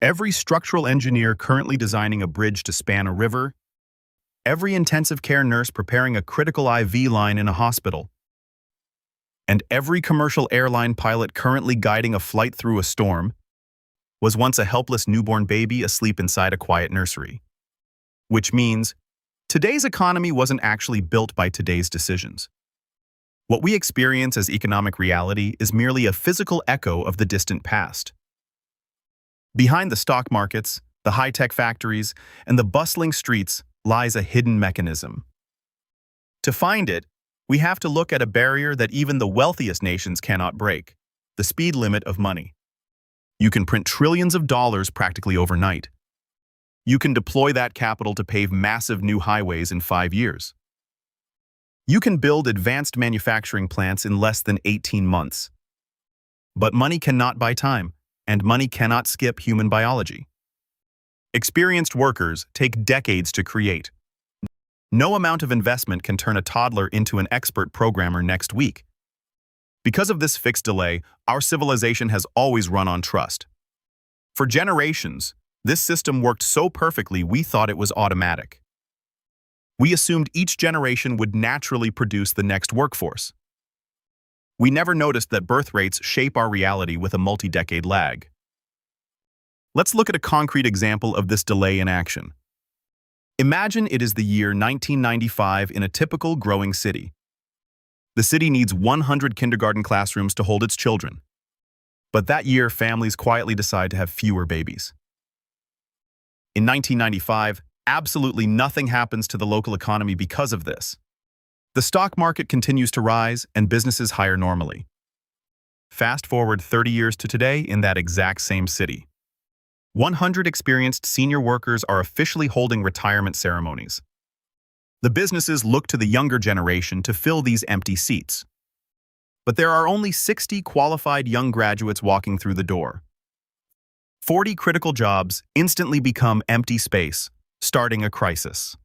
Every structural engineer currently designing a bridge to span a river, every intensive care nurse preparing a critical IV line in a hospital, and every commercial airline pilot currently guiding a flight through a storm was once a helpless newborn baby asleep inside a quiet nursery. Which means, today's economy wasn't actually built by today's decisions. What we experience as economic reality is merely a physical echo of the distant past. Behind the stock markets, the high-tech factories, and the bustling streets lies a hidden mechanism. To find it, we have to look at a barrier that even the wealthiest nations cannot break: the speed limit of money. You can print trillions of dollars practically overnight. You can deploy that capital to pave massive new highways in 5 years. You can build advanced manufacturing plants in less than 18 months. But money cannot buy time, and money cannot skip human biology. Experienced workers take decades to create. No amount of investment can turn a toddler into an expert programmer next week. Because of this fixed delay, our civilization has always run on trust. For generations, this system worked so perfectly we thought it was automatic. We assumed each generation would naturally produce the next workforce. We never noticed that birth rates shape our reality with a multi-decade lag. Let's look at a concrete example of this delay in action. Imagine it is the year 1995 in a typical growing city. The city needs 100 kindergarten classrooms to hold its children. But that year, families quietly decide to have fewer babies. In 1995, absolutely nothing happens to the local economy because of this. The stock market continues to rise and businesses hire normally. Fast forward 30 years to today in that exact same city. 100 experienced senior workers are officially holding retirement ceremonies. The businesses look to the younger generation to fill these empty seats. But there are only 60 qualified young graduates walking through the door. 40 critical jobs instantly become empty space, starting a crisis.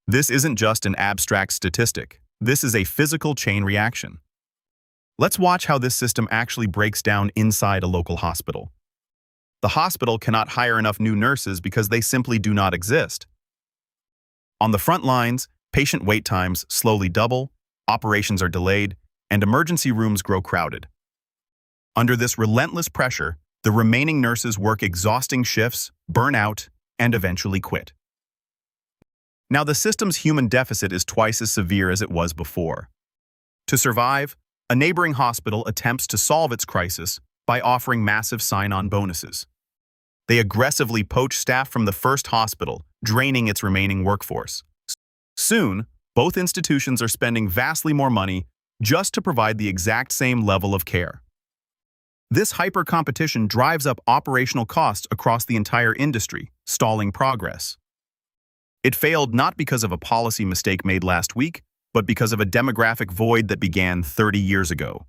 This isn't just an abstract statistic. This is a physical chain reaction. Let's watch how this system actually breaks down inside a local hospital. The hospital cannot hire enough new nurses because they simply do not exist. On the front lines, patient wait times slowly double, operations are delayed, and emergency rooms grow crowded. Under this relentless pressure, the remaining nurses work exhausting shifts, burn out, and eventually quit. Now, the system's human deficit is twice as severe as it was before. To survive, a neighboring hospital attempts to solve its crisis by offering massive sign-on bonuses. They aggressively poach staff from the first hospital, draining its remaining workforce. Soon, both institutions are spending vastly more money just to provide the exact same level of care. This hyper-competition drives up operational costs across the entire industry, stalling progress. It failed not because of a policy mistake made last week, but because of a demographic void that began 30 years ago.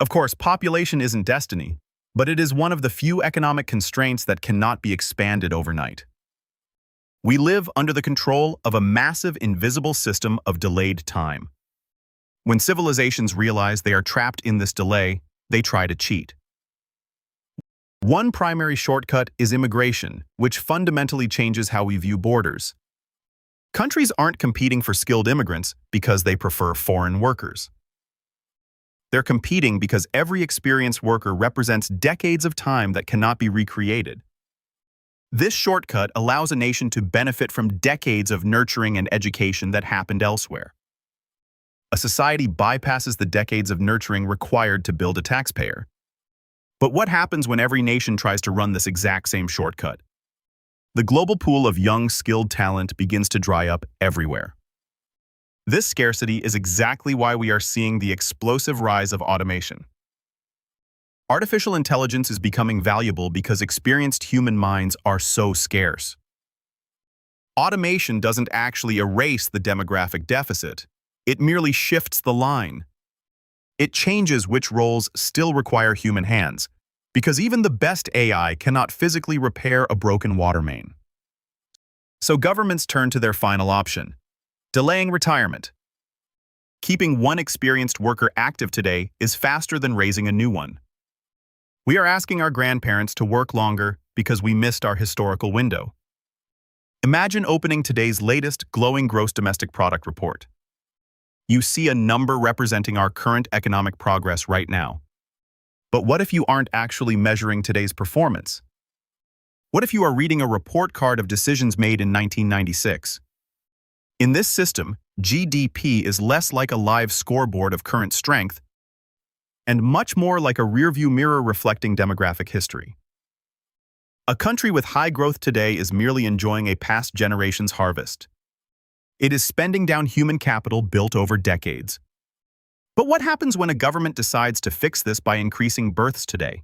Of course, population isn't destiny, but it is one of the few economic constraints that cannot be expanded overnight. We live under the control of a massive invisible system of delayed time. When civilizations realize they are trapped in this delay, they try to cheat. One primary shortcut is immigration, which fundamentally changes how we view borders. Countries aren't competing for skilled immigrants because they prefer foreign workers. They're competing because every experienced worker represents decades of time that cannot be recreated. This shortcut allows a nation to benefit from decades of nurturing and education that happened elsewhere. A society bypasses the decades of nurturing required to build a taxpayer. But what happens when every nation tries to run this exact same shortcut? The global pool of young, skilled talent begins to dry up everywhere. This scarcity is exactly why we are seeing the explosive rise of automation. Artificial intelligence is becoming valuable because experienced human minds are so scarce. Automation doesn't actually erase the demographic deficit. It merely shifts the line. It changes which roles still require human hands, because even the best AI cannot physically repair a broken water main. So governments turn to their final option: delaying retirement. Keeping one experienced worker active today is faster than raising a new one. We are asking our grandparents to work longer because we missed our historical window. Imagine opening today's latest glowing gross domestic product report. You see a number representing our current economic progress right now. But what if you aren't actually measuring today's performance? What if you are reading a report card of decisions made in 1996? In this system, GDP is less like a live scoreboard of current strength and much more like a rearview mirror reflecting demographic history. A country with high growth today is merely enjoying a past generation's harvest. It is spending down human capital built over decades. But what happens when a government decides to fix this by increasing births today?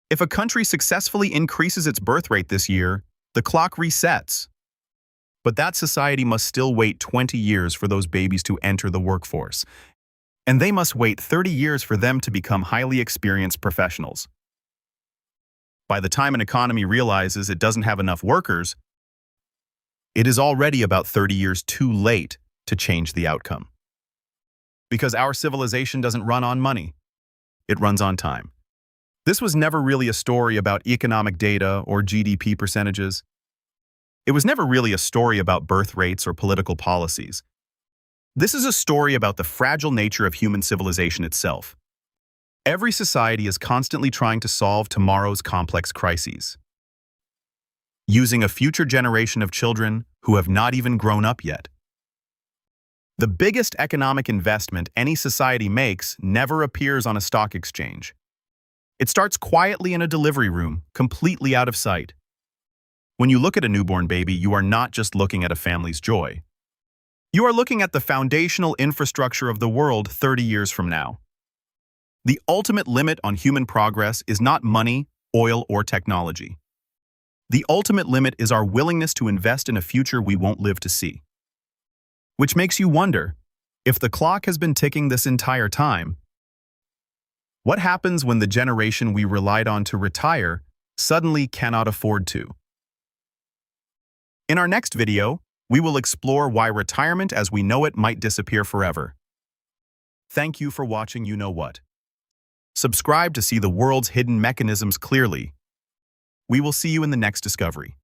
If a country successfully increases its birth rate this year, the clock resets. But that society must still wait 20 years for those babies to enter the workforce, and they must wait 30 years for them to become highly experienced professionals. By the time an economy realizes it doesn't have enough workers, it is already about 30 years too late to change the outcome. Because our civilization doesn't run on money, it runs on time. This was never really a story about economic data or GDP percentages. It was never really a story about birth rates or political policies. This is a story about the fragile nature of human civilization itself. Every society is constantly trying to solve tomorrow's complex crises, using a future generation of children who have not even grown up yet. The biggest economic investment any society makes never appears on a stock exchange. It starts quietly in a delivery room, completely out of sight. When you look at a newborn baby, you are not just looking at a family's joy. You are looking at the foundational infrastructure of the world 30 years from now. The ultimate limit on human progress is not money, oil, or technology. The ultimate limit is our willingness to invest in a future we won't live to see. Which makes you wonder, if the clock has been ticking this entire time, what happens when the generation we relied on to retire suddenly cannot afford to? In our next video, we will explore why retirement as we know it might disappear forever. Thank you for watching You Know What. Subscribe to see the world's hidden mechanisms clearly. We will see you in the next discovery.